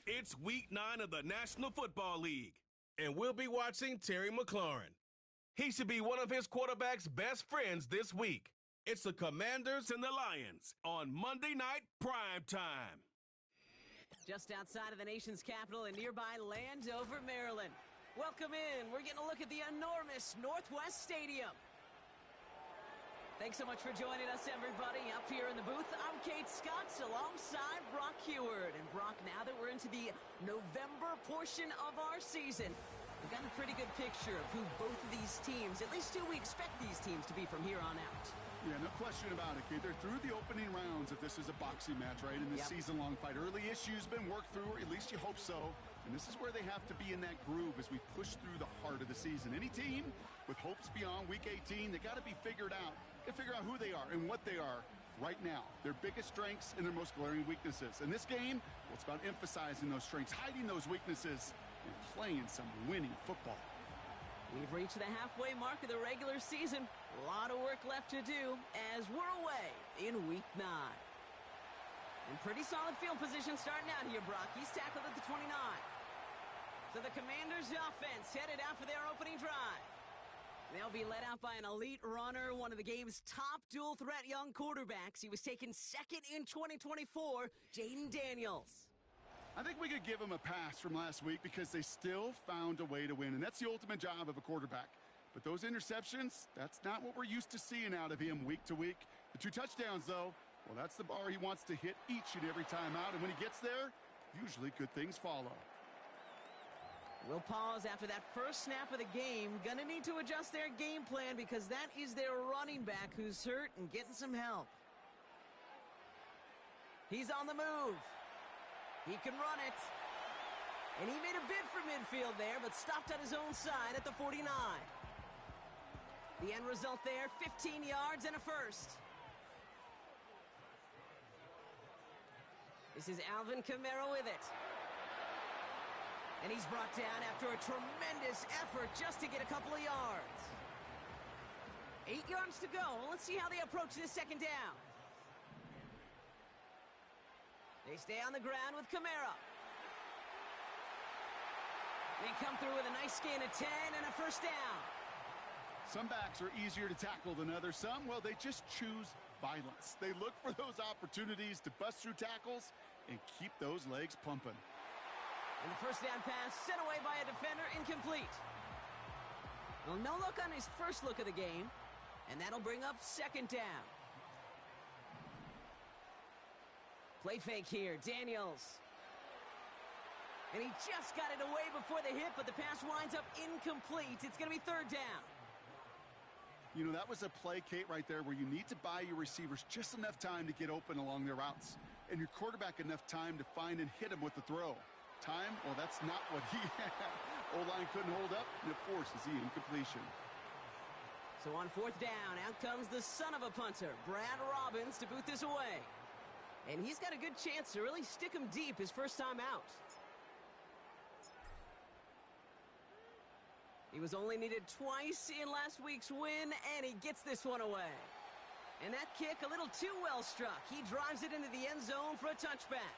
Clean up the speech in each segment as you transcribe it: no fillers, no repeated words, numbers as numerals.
It's Week 9 of the National Football League, and we'll be watching Terry McLaurin. He should be one of his quarterback's best friends this week. It's the Commanders and the Lions on Monday Night Prime Time. Just outside of the nation's capital in nearby Landover, Maryland. Welcome in. We're getting a look at the enormous Northwest Stadium. Thanks so much for joining us, everybody. Up here in the booth, I'm Kate Scott alongside Brock Heward. And Brock, now that we're into the November portion of our season, we've got a pretty good picture of who both of these teams, at least who we expect these teams to be from here on out. Yeah, no question about it, Kate. They're through the opening rounds if this is a boxing match, right? In this season-long fight. Early issues been worked through, or at least you hope so. And this is where they have to be in that groove as we push through the heart of the season. Any team with hopes beyond Week 18, they got to be figured out. They figure out who they are and what they are right now. Their biggest strengths and their most glaring weaknesses. In this game, well, it's about emphasizing those strengths, hiding those weaknesses, and playing some winning football. We've reached the halfway mark of the regular season. A lot of work left to do as we're away in Week 9. And pretty solid field position starting out here, Brock. He's tackled at the 29. So the Commanders' offense headed out for their opening drive. They'll be led out by an elite runner, one of the game's top dual-threat young quarterbacks. He was taken second in 2024, Jayden Daniels. I think we could give them a pass from last week because they still found a way to win, and that's the ultimate job of a quarterback. But those interceptions, that's not what we're used to seeing out of him week to week. The 2 touchdowns, though, well, that's the bar he wants to hit each and every time out, and when he gets there, usually good things follow. We'll pause after that first snap of the game. Gonna need to adjust their game plan because that is their running back who's hurt and getting some help. He's on the move. He can run it. And he made a bid for midfield there, but stopped on his own side at the 49. The end result there, 15 yards and a first. This is Alvin Kamara with it. And he's brought down after a tremendous effort just to get a couple of yards. 8 yards to go. Let's see how they approach this second down. They stay on the ground with Kamara. They come through with a nice gain of 10 and a first down. Some backs are easier to tackle than others. Some, well, they just choose violence. They look for those opportunities to bust through tackles and keep those legs pumping. And the first down pass sent away by a defender, incomplete. Well, no look on his first look of the game, and that'll bring up second down. Play fake here, Daniels. And he just got it away before the hit, but the pass winds up incomplete. It's going to be third down. You know, that was a play, Kate, right there where you need to buy your receivers just enough time to get open along their routes, and your quarterback enough time to find and hit him with the throw. Time, well, that's not what he had. O-line couldn't hold up, and it forces the incompletion. So on fourth down, out comes the son of a punter, Brad Robbins, to boot this away. And he's got a good chance to really stick him deep his first time out. He was only needed twice in last week's win, and he gets this one away. And that kick, a little too well struck. He drives it into the end zone for a touchback.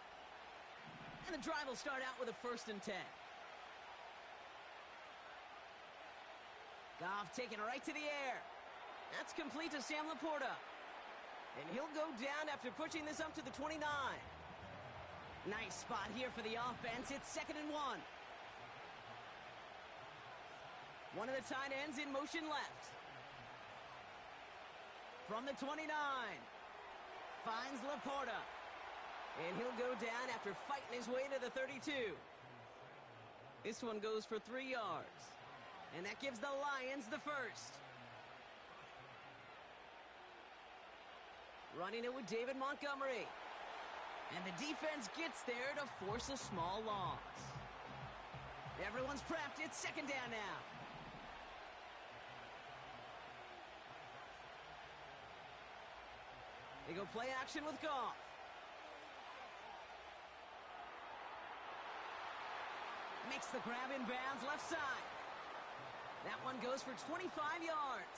And the drive will start out with a 1st and 10. Goff taking it right to the air. That's complete to Sam Laporta. And he'll go down after pushing this up to the 29. Nice spot here for the offense. It's 2nd and 1. One of the tight ends in motion left. From the 29. Finds Laporta. And he'll go down after fighting his way to the 32. This one goes for 3 yards. And that gives the Lions the first. Running it with David Montgomery. And the defense gets there to force a small loss. Everyone's prepped. It's 2nd down now. They go play action with Goff. Makes the grab in bounds left side. That one goes for 25 yards.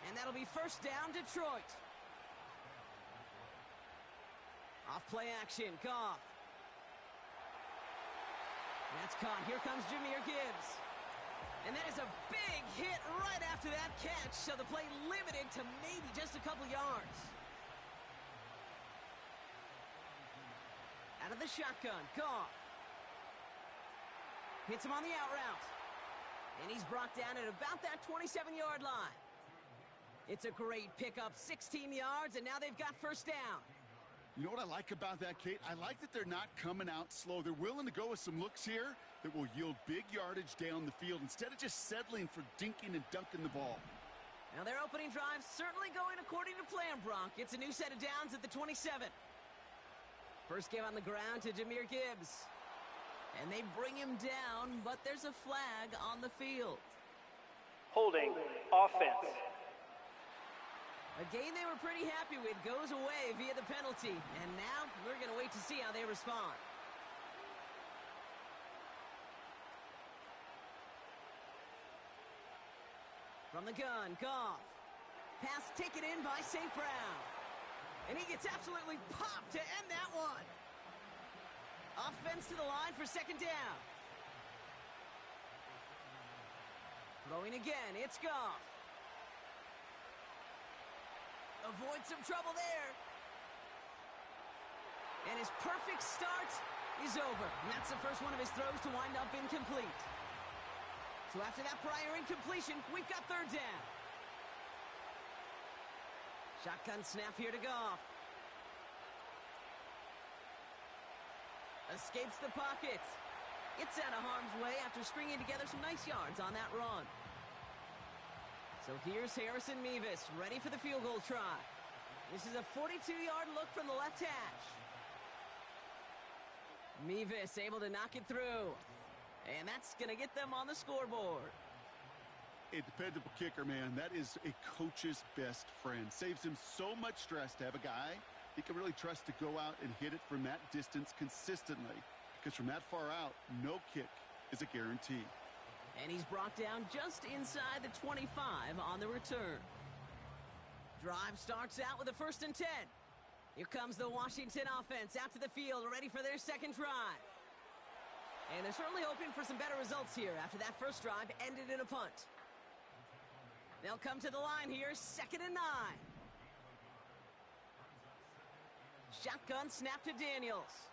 And that'll be first down, Detroit. Off play action, Goff. That's caught. Here comes Jahmyr Gibbs. And that is a big hit right after that catch, so the play limited to maybe just a couple yards. Out of the shotgun, Goff. Hits him on the out route. And he's brought down at about that 27-yard line. It's a great pickup, 16 yards, and now they've got first down. You know what I like about that, Kate? I like that they're not coming out slow. They're willing to go with some looks here that will yield big yardage down the field instead of just settling for dinking and dunking the ball. Now their opening drive certainly going according to plan, Brock. It's a new set of downs at the 27. First game on the ground to Jahmyr Gibbs. And they bring him down, but there's a flag on the field. Holding offense. A game they were pretty happy with goes away via the penalty. And now we're going to wait to see how they respond. From the gun, Goff. Pass taken in by St. Brown. And he gets absolutely popped to end that one. Offense to the line for second down. Throwing again, it's Goff. Avoid some trouble there. And his perfect start is over. And that's the first one of his throws to wind up incomplete. So after that prior incompletion, we've got third down. Shotgun snap here to Goff. Escapes the pocket. Gets out of harm's way after stringing together some nice yards on that run. So here's Harrison Mevis, ready for the field goal try. This is a 42-yard look from the left hash. Mevis able to knock it through. And that's going to get them on the scoreboard. A dependable kicker, man. That is a coach's best friend. Saves him so much stress to have a guy he can really trust to go out and hit it from that distance consistently. Because from that far out, no kick is a guarantee. And he's brought down just inside the 25 on the return. Drive starts out with a 1st and 10. Here comes the Washington offense out to the field, ready for their second drive. And they're certainly hoping for some better results here after that first drive ended in a punt. They'll come to the line here, 2nd and 9. Shotgun snap to Daniels.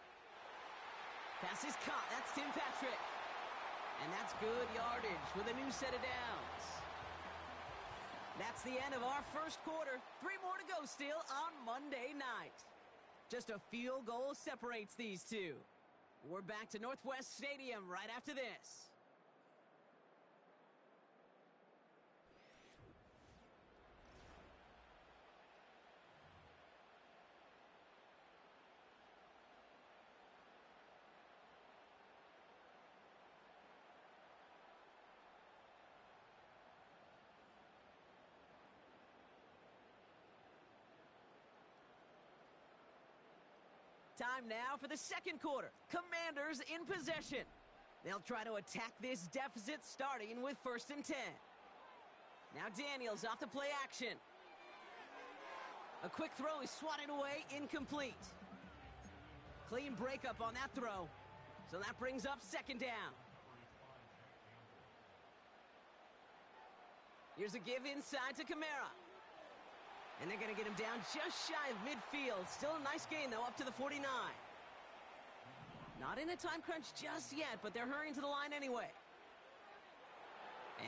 Pass is caught. That's Tim Patrick. And that's good yardage with a new set of downs. That's the end of our first quarter. 3 more to go still on Monday night. Just a field goal separates these two. We're back to Northwest Stadium right after this. Time now for the second quarter. Commanders in possession. They'll try to attack this deficit starting with 1st and 10. Now Daniels off the play action. A quick throw is swatted away, incomplete. Clean breakup on that throw. So that brings up 2nd down. Here's a give inside to Kamara. And they're going to get him down just shy of midfield. Still a nice gain, though, up to the 49. Not in a time crunch just yet, but they're hurrying to the line anyway.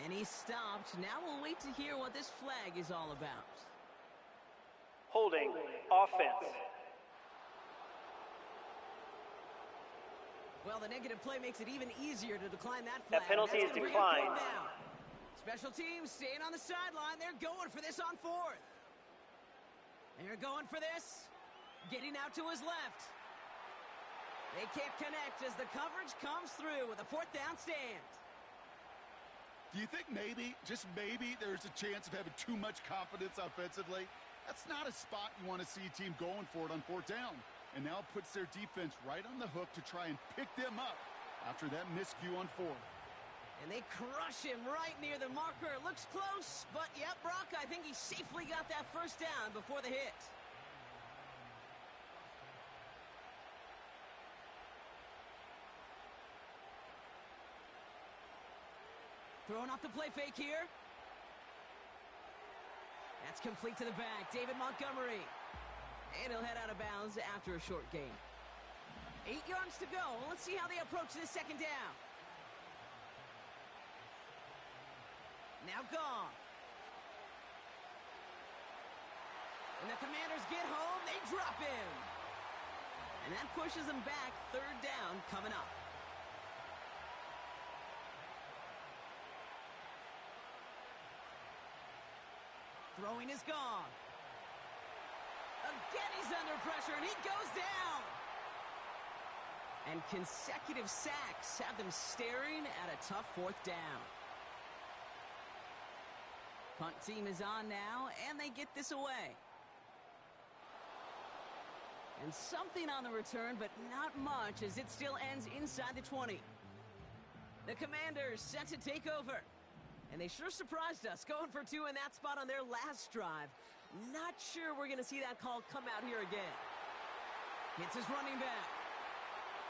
And he's stopped. Now we'll wait to hear what this flag is all about. Holding offense. Well, the negative play makes it even easier to decline that flag. That penalty is declined. Special teams staying on the sideline. They're going for this on 4th. They're going for this. Getting out to his left. They can't connect as the coverage comes through with a 4th down stand. Do you think maybe, just maybe, there's a chance of having too much confidence offensively? That's not a spot you want to see a team going for it on 4th down. And now it puts their defense right on the hook to try and pick them up after that miscue on 4th. And they crush him right near the marker. It looks close, but yep, Brock, I think he safely got that 1st down before the hit. Throwing off the play fake here. That's complete to the back. David Montgomery. And he'll head out of bounds after a short gain. 8 yards to go. Let's see how they approach this second down. Now Goff. And the Commanders get home. They drop him. And that pushes them back. Third down coming up. Throwing is gone. Again, he's under pressure, and he goes down. And consecutive sacks have them staring at a tough fourth down. Punt team is on now, and they get this away. And something on the return, but not much, as it still ends inside the 20. The Commanders set to take over. And they sure surprised us, going for 2 in that spot on their last drive. Not sure we're going to see that call come out here again. Hits his running back.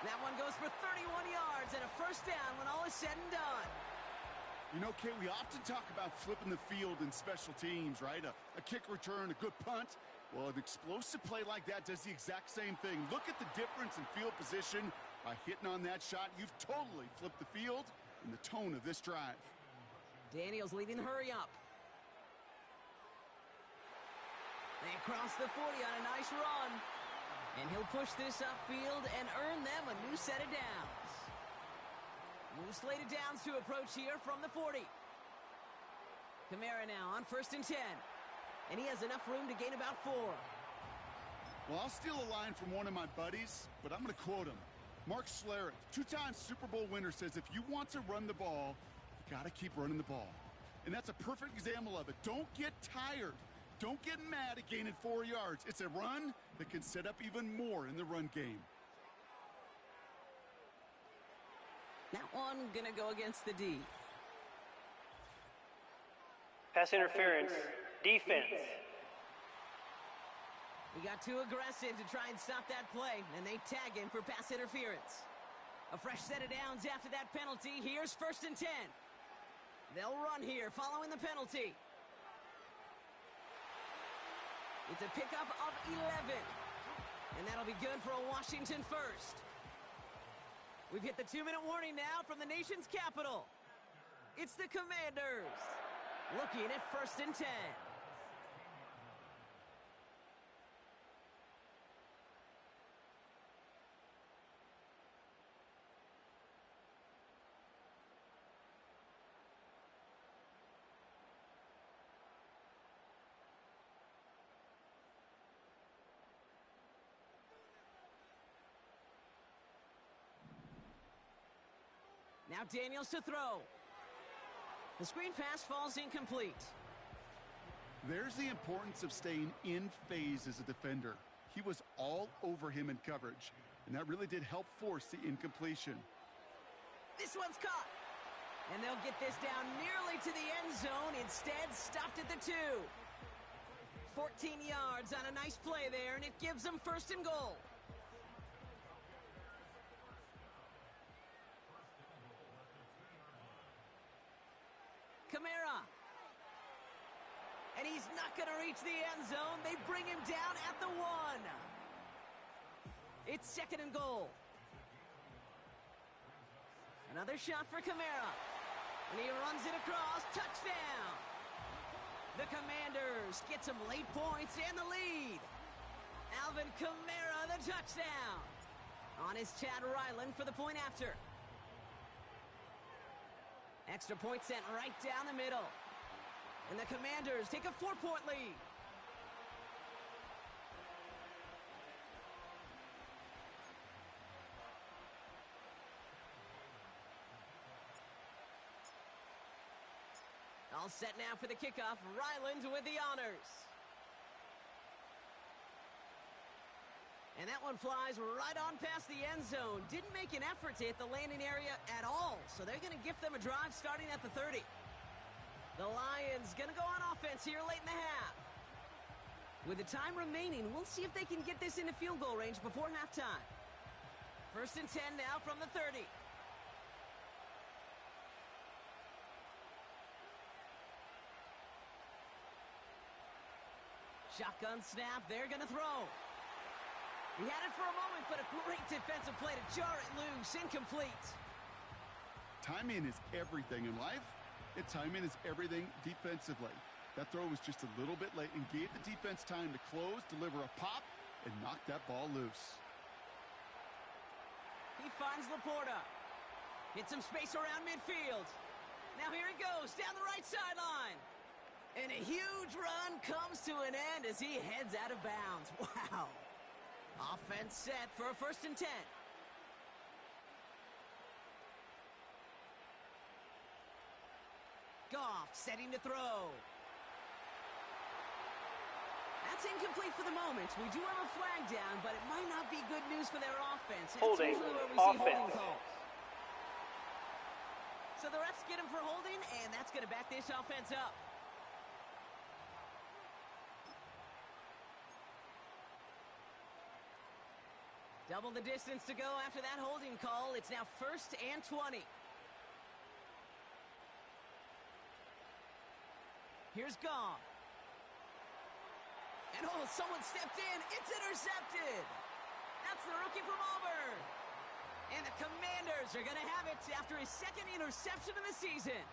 That one goes for 31 yards and a first down when all is said and done. You know, Kate, we often talk about flipping the field in special teams, right? A kick return, a good punt. Well, an explosive play like that does the exact same thing. Look at the difference in field position. By hitting on that shot, you've totally flipped the field and the tone of this drive. Daniels leading the hurry up. They cross the 40 on a nice run. And he'll push this upfield and earn them a new set of downs. New slate of downs to approach here from the 40. Kamara now on 1st and 10. And he has enough room to gain about 4. Well, I'll steal a line from one of my buddies, but I'm going to quote him. Mark Schlereth, 2-time Super Bowl winner, says if you want to run the ball, you got to keep running the ball. And that's a perfect example of it. Don't get tired. Don't get mad at gaining 4 yards. It's a run that can set up even more in the run game. That one going to go against the D. Pass interference. Defense. He got too aggressive to try and stop that play, and they tag him for pass interference. A fresh set of downs after that penalty. Here's 1st and 10. They'll run here following the penalty. It's a pickup of 11. And that'll be good for a Washington first. We've hit the 2-minute warning now from the nation's capital. It's the Commanders looking at 1st and 10. Now Daniels to throw. The screen pass falls incomplete. There's the importance of staying in phase as a defender. He was all over him in coverage, and that really did help force the incompletion. This one's caught. And they'll get this down nearly to the end zone. Instead, stopped at the 2. 14 yards on a nice play there, and it gives them 1st and goal. Kamara. And he's not going to reach the end zone. They bring him down at the 1. It's 2nd and goal. Another shot for Kamara. And he runs it across. Touchdown. The Commanders get some late points and the lead. Alvin Kamara, the touchdown. On is Chad Ryland for the point after. Extra point sent right down the middle. And the Commanders take a 4-point lead. All set now for the kickoff. Ryland with the honors. And that one flies right on past the end zone. Didn't make an effort to hit the landing area at all. So they're going to gift them a drive starting at the 30. The Lions going to go on offense here late in the half. With the time remaining, we'll see if they can get this into field goal range before halftime. 1st and 10 now from the 30. Shotgun snap, they're going to throw. He had it for a moment, but a great defensive play to jar it loose, incomplete. Timing is everything in life, and timing is everything defensively. That throw was just a little bit late and gave the defense time to close, deliver a pop, and knock that ball loose. He finds Laporta. Hits some space around midfield. Now here he goes, down the right sideline. And a huge run comes to an end as he heads out of bounds. Wow. Offense set for a 1st and 10. Goff setting to throw. That's incomplete for the moment. We do have a flag down, but it might not be good news for their offense. That's Holding. usually where we see holding Offense. calls. So the refs get him for holding, and that's going to back this offense up. Double the distance to go after that holding call. It's now 1st and 20. Here's Goff. And oh, someone stepped in. It's intercepted. That's the rookie from Auburn. And the Commanders are going to have it after his 2nd interception of the season.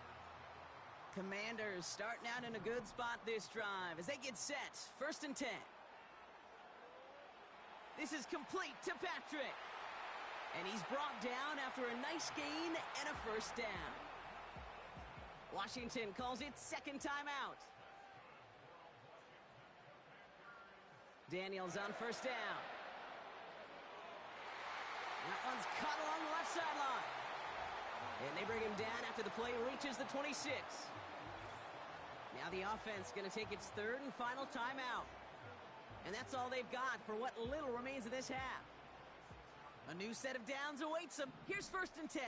Commanders starting out in a good spot this drive as they get set. 1st and 10. This is complete to Patrick. And he's brought down after a nice gain and a 1st down. Washington calls it 2nd timeout. Daniels on 1st down. That one's caught along the left sideline. And they bring him down after the play reaches the 26. Now the offense going to take its 3rd and final timeout. And that's all they've got for what little remains of this half. A new set of downs awaits them. Here's 1st and 10.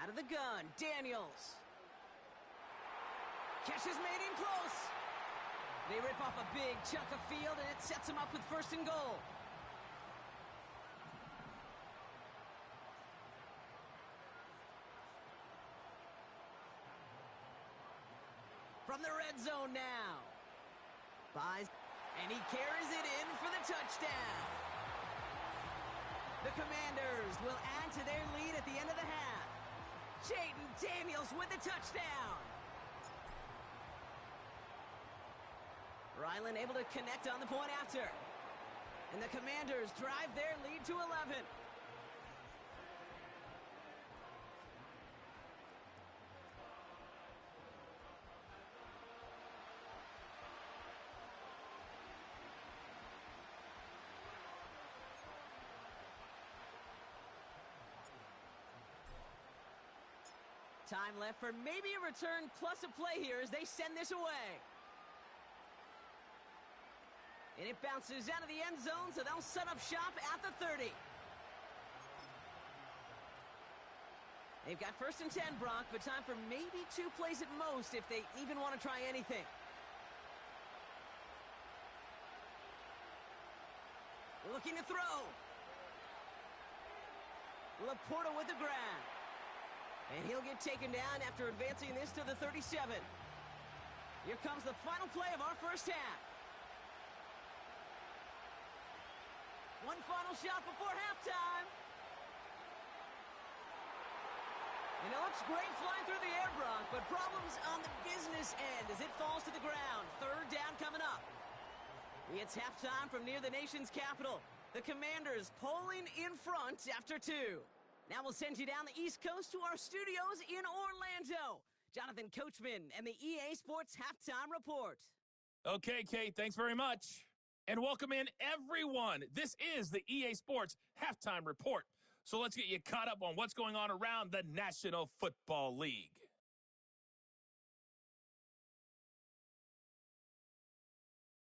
Out of the gun, Daniels. Catch is made in close. They rip off a big chunk of field, and it sets them up with 1st and goal. From the red zone now. Buys, and he carries it in for the touchdown. The Commanders will add to their lead at the end of the half. Jayden Daniels with the touchdown. Ryland able to connect on the point after. And the Commanders drive their lead to 11. Time left for maybe a return plus a play here as they send this away. And it bounces out of the end zone, so they'll set up shop at the 30. They've got 1st and 10, Brock, but time for maybe 2 plays at most if they even want to try anything. Looking to throw. Laporta with the grab. And he'll get taken down after advancing this to the 37. Here comes the final play of our 1st half. One final shot before halftime. And it looks great flying through the air, Brock, but problems on the business end as it falls to the ground. 3rd down coming up. It's halftime from near the nation's capital. The Commanders pulling in front after 2. Now we'll send you down the East Coast to our studios in Orlando. Jonathan Coachman and the EA Sports Halftime Report. Okay, Kate, thanks very much. And welcome in, everyone. This is the EA Sports Halftime Report. So let's get you caught up on what's going on around the National Football League.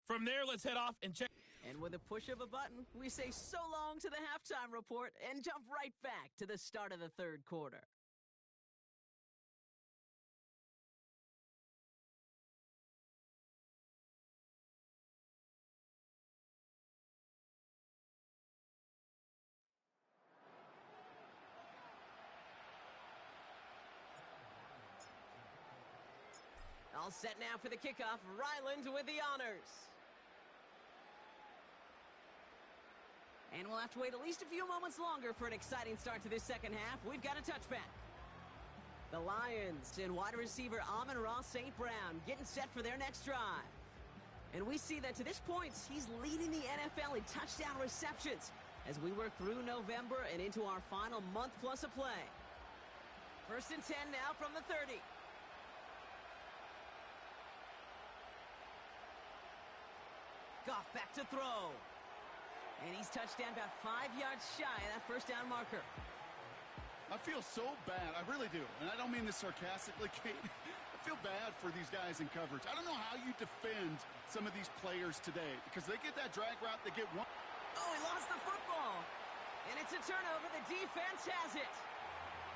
From there, let's head off and check. And with a push of a button, we say so long to the halftime report and jump right back to the start of the 3rd quarter. All set now for the kickoff. Ryland with the honors. And we'll have to wait at least a few moments longer for an exciting start to this second half. We've got a touchback. The Lions and wide receiver Amon-Ra St. Brown getting set for their next drive. And we see that to this point, he's leading the NFL in touchdown receptions as we work through November and into our final month plus of play. 1st and 10 now from the 30. Goff back to throw. And he's touched down about 5 yards shy of that first down marker. I feel so bad. I really do. And I don't mean this sarcastically, Kate. I feel bad for these guys in coverage. I don't know how you defend some of these players today because they get that drag route, they get one. Oh, he lost the football. And it's a turnover. The defense has it.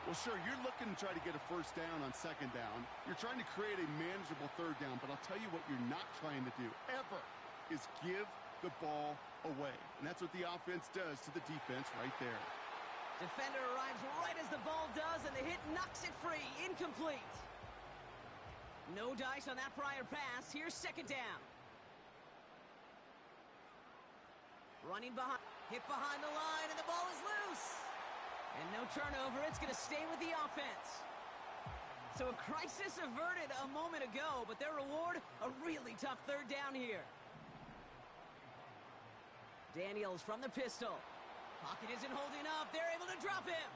Well, sure, you're looking to try to get a first down on second down. You're trying to create a manageable third down, but I'll tell you what you're not trying to do ever is give the ball away. And that's what the offense does to the defense right there. Defender arrives right as the ball does, and the hit knocks it free. Incomplete. No dice on that prior pass. Here's second down. Running behind. Hit behind the line, and the ball is loose. And no turnover. It's going to stay with the offense. So a crisis averted a moment ago, but their reward, a really tough third down here. Daniels from the pistol. Pocket isn't holding up. They're able to drop him.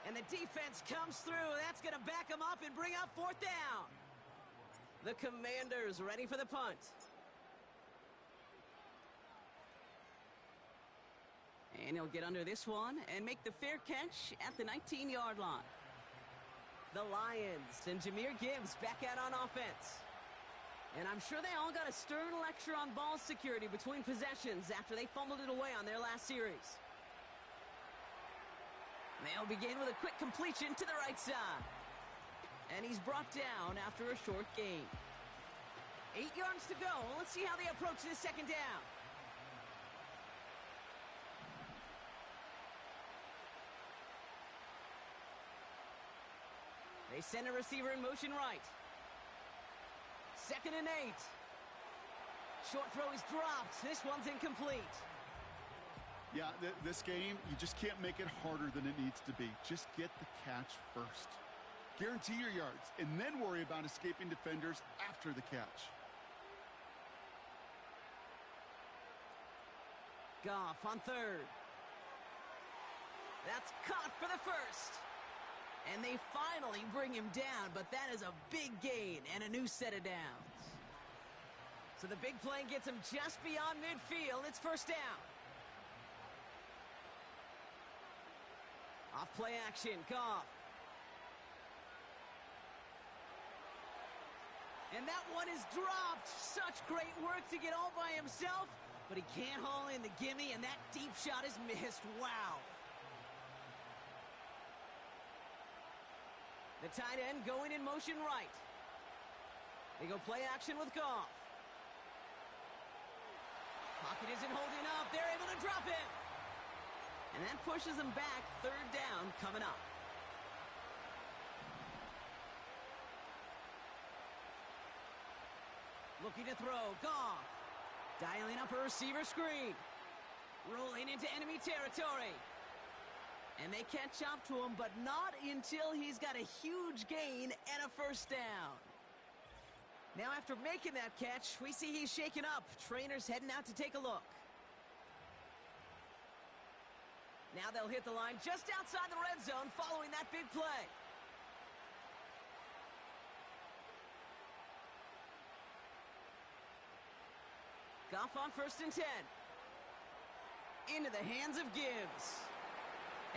And the defense comes through. That's going to back him up and bring up fourth down. The Commanders ready for the punt. And he'll get under this one and make the fair catch at the 19-yard line. The Lions and Jahmyr Gibbs back out on offense. And I'm sure they all got a stern lecture on ball security between possessions after they fumbled it away on their last series. They'll begin with a quick completion to the right side. And he's brought down after a short gain. 8 yards to go. Let's see how they approach this second down. They send a receiver in motion right. 2nd and 8. Short throw is dropped. This one's incomplete. Yeah, this game, you just can't make it harder than it needs to be. Just get the catch first. Guarantee your yards, and then worry about escaping defenders after the catch. Goff on third. That's caught for the first. And they finally bring him down, but that is a big gain and a new set of downs. So the big play gets him just beyond midfield. It's first down. Off play action, Goff. And that one is dropped. Such great work to get all by himself, but he can't haul in the gimme, and that deep shot is missed. Wow. The tight end going in motion right. They go play action with Goff. Pocket isn't holding up. They're able to drop him. And that pushes them back. Third down coming up. Looking to throw. Goff. Dialing up a receiver screen. Rolling into enemy territory. And they catch up to him, but not until he's got a huge gain and a first down. Now, after making that catch, we see he's shaken up. Trainers heading out to take a look. Now they'll hit the line just outside the red zone following that big play. Goff on 1st and 10. Into the hands of Gibbs.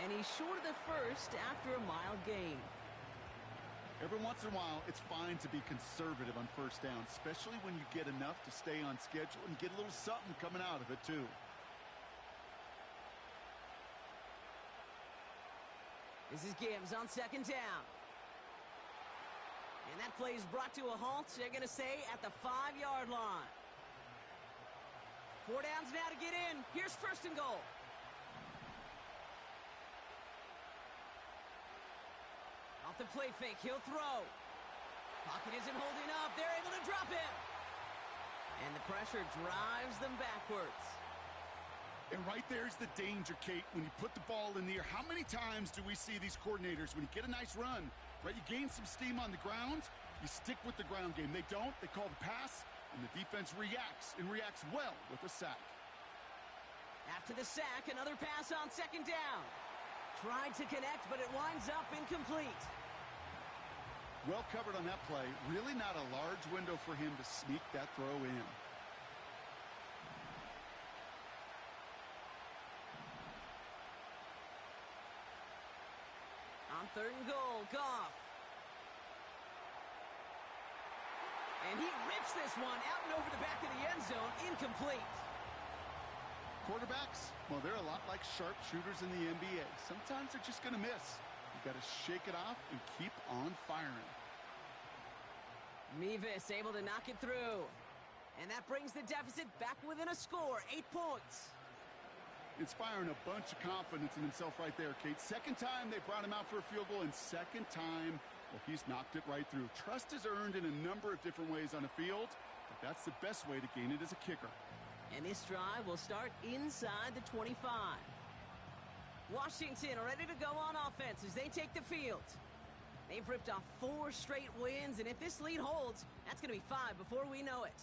And he's short of the first after a mild gain. Every once in a while, it's fine to be conservative on first down, especially when you get enough to stay on schedule and get a little something coming out of it, too. This is Gibbs on 2nd down. And that play is brought to a halt, they're going to say, at the 5-yard line. 4 downs now to get in. Here's 1st and goal. Off the play fake, he'll throw. Pocket isn't holding up. They're able to drop him. And the pressure drives them backwards. And right there's the danger, Kate. When you put the ball in the air, how many times do we see these coordinators, when you get a nice run, right, you gain some steam on the ground, you stick with the ground game. They don't. They call the pass, and the defense reacts, and reacts well with a sack. After the sack, another pass on second down. Tried to connect, but it winds up incomplete. Well covered on that play. Really not a large window for him to sneak that throw in. On third and goal, Goff. And he rips this one out and over the back of the end zone, incomplete. Quarterbacks, well, they're a lot like sharpshooters in the NBA. Sometimes they're just going to miss. You got to shake it off and keep on firing. Mevis able to knock it through. And that brings the deficit back within a score, 8 points. Inspiring a bunch of confidence in himself right there, Kate. Second time they brought him out for a field goal, and second time, well, he's knocked it right through. Trust is earned in a number of different ways on the field, but that's the best way to gain it as a kicker. And this drive will start inside the 25. Washington are ready to go on offense as they take the field. They've ripped off 4 straight wins, and if this lead holds, that's going to be 5 before we know it.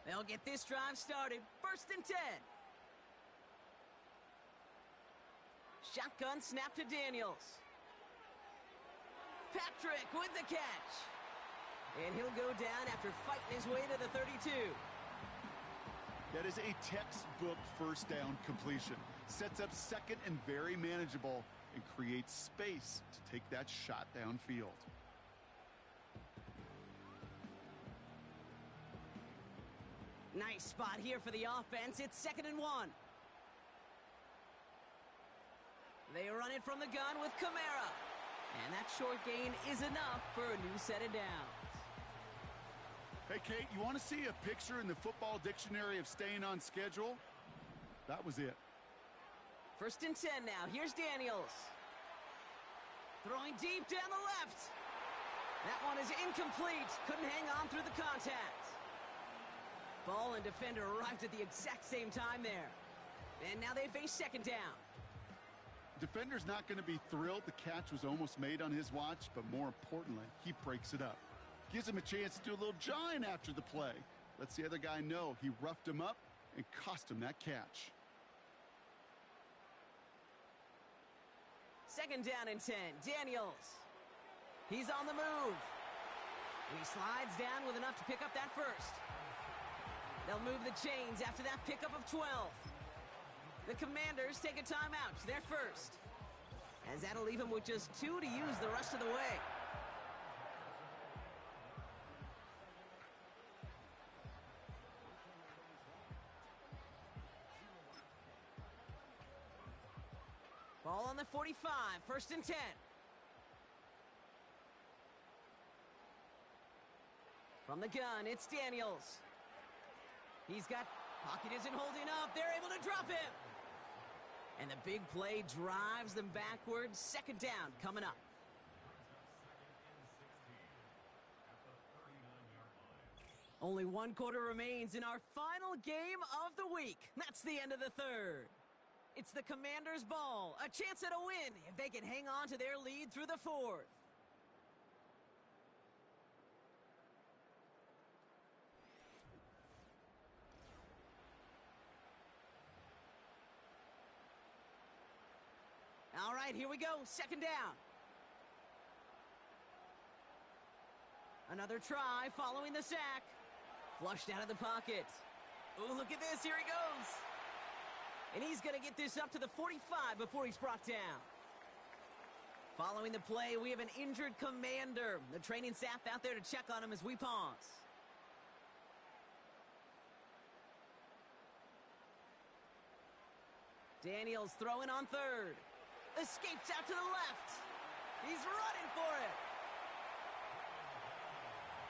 They'll get this drive started. 1st and 10. Shotgun snap to Daniels. Patrick with the catch. And he'll go down after fighting his way to the 32. That is a textbook first down completion. Sets up second and very manageable and creates space to take that shot downfield. Nice spot here for the offense. It's 2nd and 1. They run it from the gun with Kamara. And that short gain is enough for a new set of downs. Hey, Kate, you want to see a picture in the football dictionary of staying on schedule? That was it. 1st and 10 now. Here's Daniels. Throwing deep down the left. That one is incomplete. Couldn't hang on through the contact. Ball and defender arrived at the exact same time there. And now they face 2nd down. Defender's not going to be thrilled the catch was almost made on his watch, but more importantly, he breaks it up. Gives him a chance to do a little jawing after the play. Lets the other guy know he roughed him up and cost him that catch. 2nd down and 10. Daniels. He's on the move. And he slides down with enough to pick up that first. They'll move the chains after that pickup of 12. The Commanders take a timeout. They're first. As that'll leave him with just 2 to use the rest of the way. Ball on the 45. 1st and 10. From the gun, it's Daniels. He's got... Pocket isn't holding up. They're able to drop him. And the big play drives them backwards. 2nd down coming up. Only 1 quarter remains in our final game of the week. That's the end of the 3rd. It's the Commanders' ball. A chance at a win if they can hang on to their lead through the 4th. All right, here we go. 2nd down. Another try following the sack. Flushed out of the pocket. Oh, look at this. Here he goes. And he's going to get this up to the 45 before he's brought down. Following the play, we have an injured Commander. The training staff out there to check on him as we pause. Daniels throwing on 3rd. Escapes out to the left. He's running for it.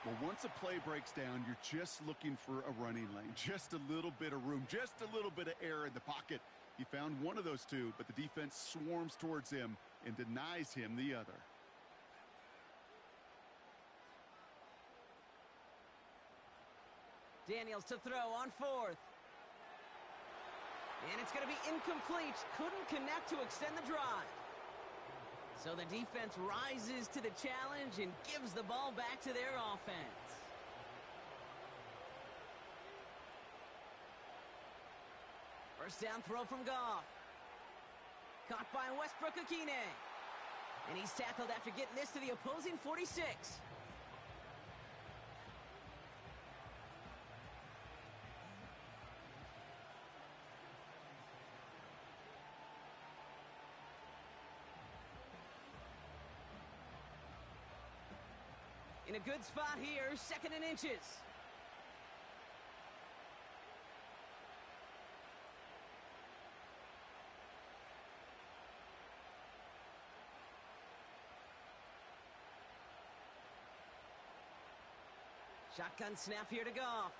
Well, once a play breaks down, you're just looking for a running lane. Just a little bit of room, just a little bit of air in the pocket. He found one of those 2, but the defense swarms towards him and denies him the other. Daniels to throw on fourth. And it's going to be incomplete. Couldn't connect to extend the drive. So the defense rises to the challenge and gives the ball back to their offense. First down throw from Goff. Caught by Westbrook-Ikhine. And he's tackled after getting this to the opposing 46. In a good spot here, 2nd and inches. Shotgun snap here to Goff.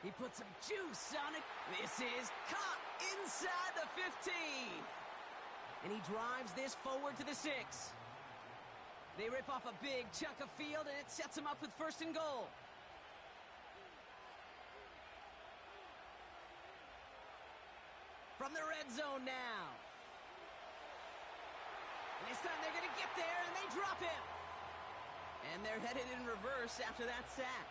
He puts some juice on it. This is caught inside the 15. And he drives this forward to the 6. They rip off a big chunk of field, and it sets them up with 1st and goal. From the red zone now. And this time they're going to get there, and they drop him. And they're headed in reverse after that sack.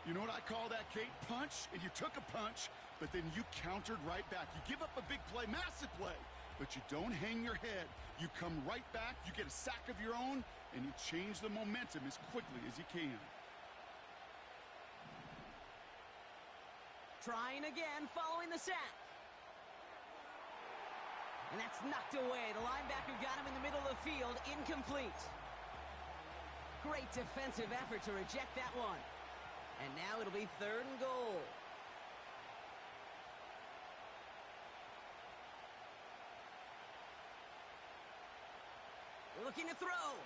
You know what I call that, Kate? Punch, and you took a punch, but then you countered right back. You give up a big play, massive play, but you don't hang your head. You come right back, you get a sack of your own, and you change the momentum as quickly as you can. Trying again following the sack. And that's knocked away. The linebacker got him in the middle of the field, incomplete. Great defensive effort to reject that one. And now it'll be 3rd and goal. Looking to throw.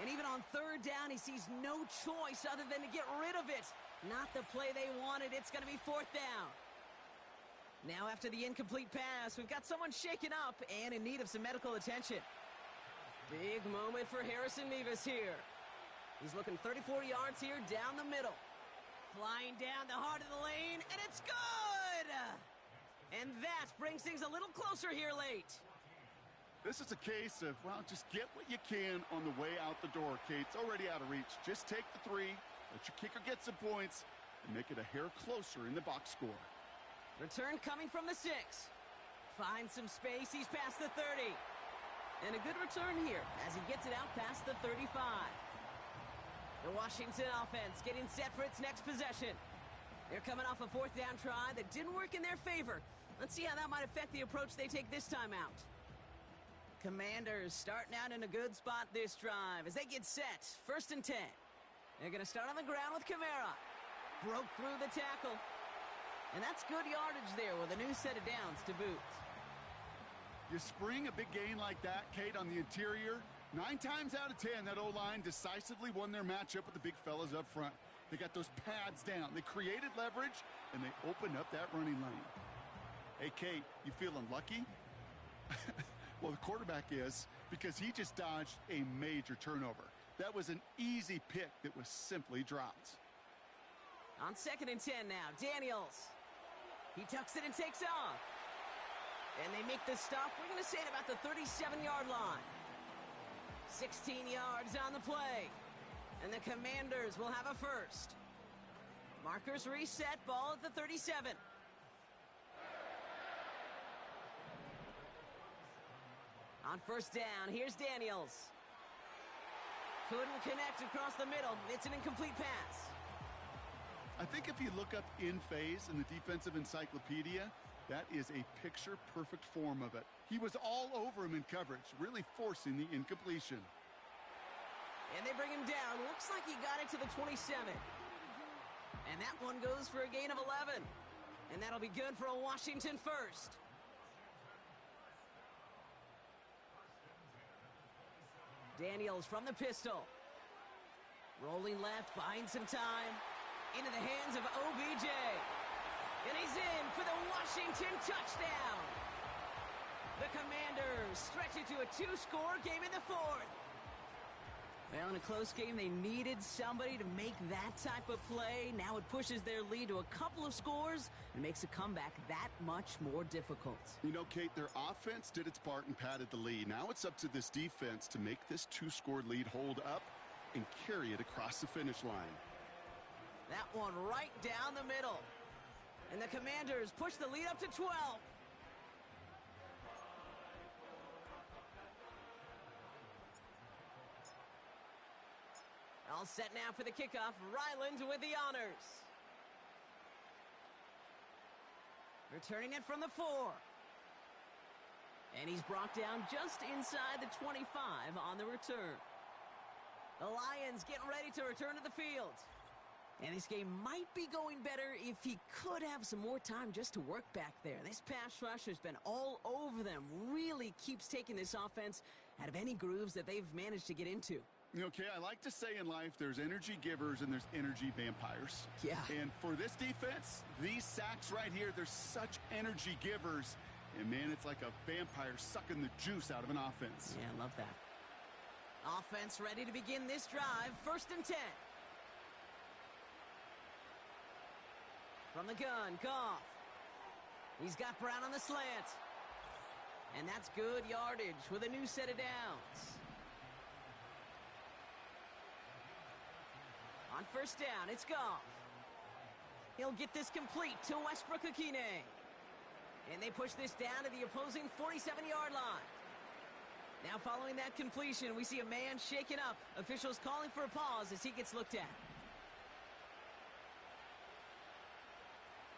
And even on 3rd down, he sees no choice other than to get rid of it. Not the play they wanted. It's going to be 4th down. Now after the incomplete pass, we've got someone shaken up and in need of some medical attention. Big moment for Harrison Mevis here. He's looking 34 yards here down the middle. Flying down the heart of the lane, and it's good! And that brings things a little closer here late. This is a case of, well, just get what you can on the way out the door, Kate. It's already out of reach. Just take the 3, let your kicker get some points, and make it a hair closer in the box score. Return coming from the 6. Finds some space, he's past the 30. And a good return here as he gets it out past the 35. The Washington offense getting set for its next possession. They're coming off a 4th down try that didn't work in their favor. Let's see how that might affect the approach they take this time out. Commanders starting out in a good spot this drive as they get set. 1st and 10. They're going to start on the ground with Kamara. Broke through the tackle. And that's good yardage there with a new set of downs to boot. You spring a big gain like that, Kate, on the interior. 9 times out of 10, that O-line decisively won their matchup with the big fellas up front. They got those pads down. They created leverage, and they opened up that running lane. Hey, Kate, you feeling lucky? Well, the quarterback is, because he just dodged a major turnover. That was an easy pick that was simply dropped. On 2nd and 10 now, Daniels. He tucks it and takes off. And they make the stop, we're going to say, at about the 37-yard line. 16 yards on the play. And the Commanders will have a first. Markers reset, ball at the 37. On 1st down, here's Daniels. Couldn't connect across the middle. It's an incomplete pass. I think if you look up in phase in the defensive encyclopedia, that is a picture-perfect form of it. He was all over him in coverage, really forcing the incompletion. And they bring him down. Looks like he got it to the 27. And that one goes for a gain of 11. And that'll be good for a Washington first. Daniels from the pistol. Rolling left, buying some time. Into the hands of OBJ. And he's in for the Washington touchdown. The Commanders stretch it to a 2-score game in the 4th. Well, in a close game, they needed somebody to make that type of play. Now it pushes their lead to a couple of scores and makes a comeback that much more difficult. You know, Kate, their offense did its part and padded the lead. Now it's up to this defense to make this 2-score lead hold up and carry it across the finish line. That one right down the middle. And the Commanders push the lead up to 12. All set now for the kickoff. Ryland with the honors. Returning it from the 4. And he's brought down just inside the 25 on the return. The Lions getting ready to return to the field. And this game might be going better if he could have some more time just to work back there. This pass rush has been all over them. Really keeps taking this offense out of any grooves that they've managed to get into. Okay, I like to say in life there's energy givers and there's energy vampires. Yeah. And for this defense, these sacks right here, they're such energy givers. And, man, it's like a vampire sucking the juice out of an offense. Yeah, I love that. Offense ready to begin this drive. 1st and 10. From the gun, Goff. He's got Brown on the slant. And that's good yardage with a new set of downs. On 1st down, it's Goff. He'll get this complete to Westbrook-Ikhine. And they push this down to the opposing 47-yard line. Now following that completion, we see a man shaken up. Officials calling for a pause as he gets looked at.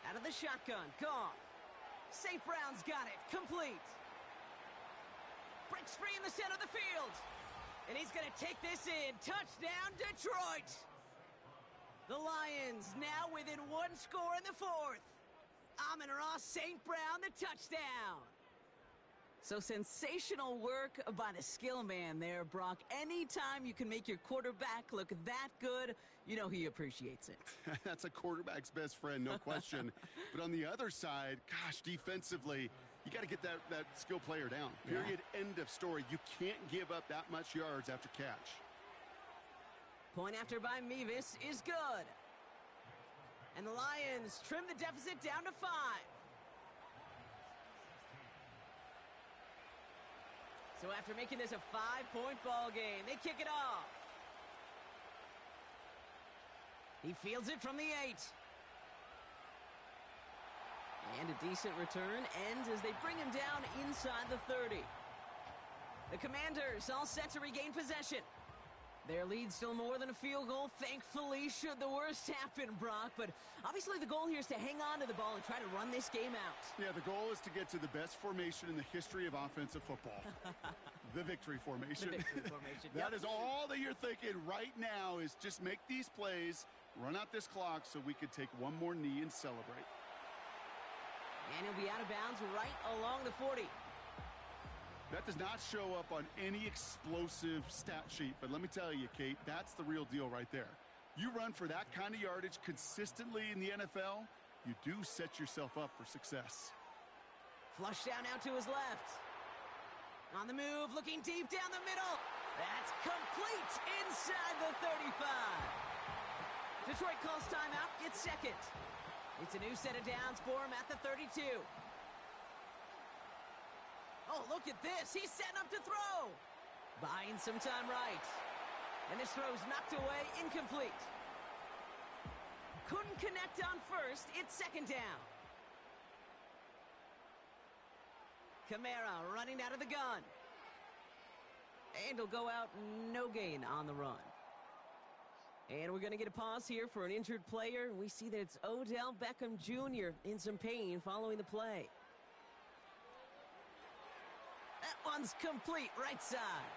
Out of the shotgun, Goff. St. Brown's got it, complete. Breaks free in the center of the field. And he's going to take this in. Touchdown, Detroit. The Lions now within 1 score in the 4th. Amon-Ra St. Brown, the touchdown. So sensational work by the skill man there, Brock. Anytime you can make your quarterback look that good, you know he appreciates it. That's a quarterback's best friend, no question. But on the other side, gosh, defensively, you got to get that skill player down. Period, end of story. You can't give up that much yards after catch. Point after by Mevis is good. And the Lions trim the deficit down to 5. So after making this a 5-point ball game, they kick it off. He fields it from the 8. And a decent return ends as they bring him down inside the 30. The Commanders all set to regain possession. Their lead still more than a field goal, thankfully, should the worst happen, Brock. But obviously the goal here is to hang on to the ball and try to run this game out. Yeah, the goal is to get to the best formation in the history of offensive football. The victory formation. The victory formation. That is all that you're thinking right now is just make these plays, run out this clock so we could take one more knee and celebrate. And he'll be out of bounds right along the 40. That does not show up on any explosive stat sheet, but let me tell you, Kate, that's the real deal right there. You run for that kind of yardage consistently in the NFL, you do set yourself up for success. Flush down now to his left. On the move, looking deep down the middle. That's complete inside the 35. Detroit calls timeout, it's 2nd. It's a new set of downs for him at the 32. Oh, look at this. He's setting up to throw. Buying some time right. And this throw's knocked away, incomplete. Couldn't connect on 1st. It's 2nd down. Kamara running out of the gun. And he'll go out, no gain on the run. And we're going to get a pause here for an injured player. We see that it's Odell Beckham Jr. in some pain following the play. That one's complete, right side.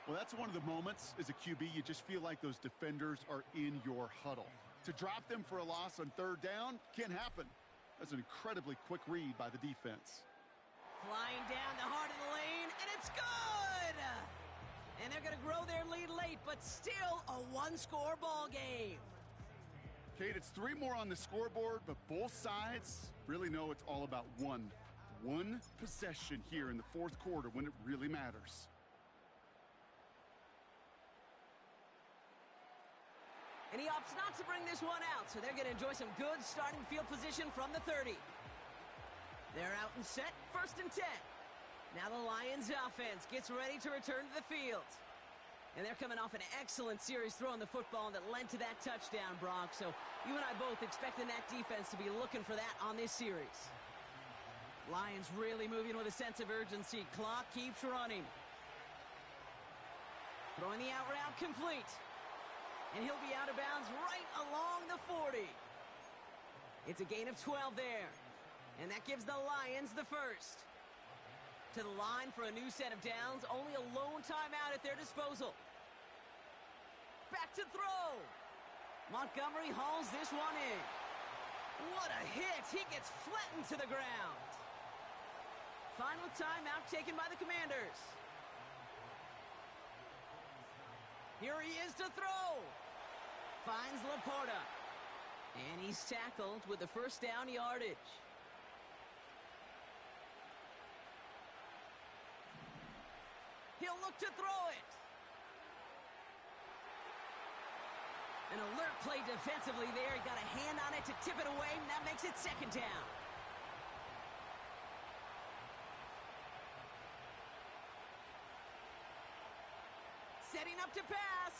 Well, that's one of the moments as a QB, you just feel like those defenders are in your huddle. To drop them for a loss on 3rd down can't happen. That's an incredibly quick read by the defense. Flying down the heart of the lane, and it's good! And they're going to grow their lead late, but still a 1-score ball game. Kate, it's 3 more on the scoreboard, but both sides really know it's all about one possession here in the 4th quarter when it really matters. And he opts not to bring this one out, so they're going to enjoy some good starting field position from the 30. They're out and set, 1st and 10. Now the Lions offense gets ready to return to the field. And they're coming off an excellent series throwing the football that led to that touchdown, Brock. So you and I both expecting that defense to be looking for that on this series. Lions really moving with a sense of urgency. Clock keeps running. Throwing the out route complete. And he'll be out of bounds right along the 40. It's a gain of 12 there. And that gives the Lions the first. To the line for a new set of downs. Only a lone timeout at their disposal. Back to throw. Montgomery hauls this one in. What a hit. He gets flattened to the ground. Final timeout taken by the Commanders. Here he is to throw. Finds Laporta. And he's tackled with the first down yardage. He'll look to throw it. An alert play defensively there. He got a hand on it to tip it away, and that makes it 2nd down. Setting up to pass.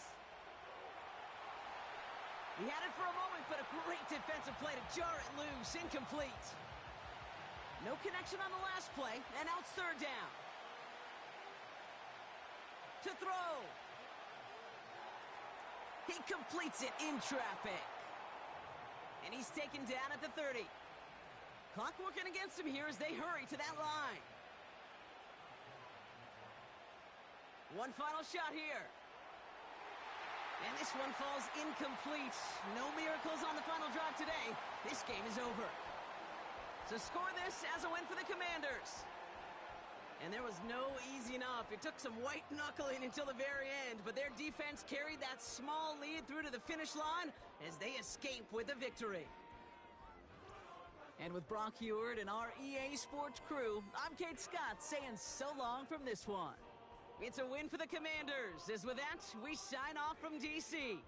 He had it for a moment, but a great defensive play to jar it loose. Incomplete. No connection on the last play, and now it's 3rd down. To throw. He completes it in traffic. And he's taken down at the 30. Clock working against him here as they hurry to that line. One final shot here. And this one falls incomplete. No miracles on the final drive today. This game is over. So score this as a win for the Commanders. And there was no easing up. It took some white knuckling until the very end, but their defense carried that small lead through to the finish line as they escape with a victory. And with Brock Huard and our EA Sports crew, I'm Kate Scott saying so long from this one. It's a win for the Commanders, as with that, we sign off from D.C.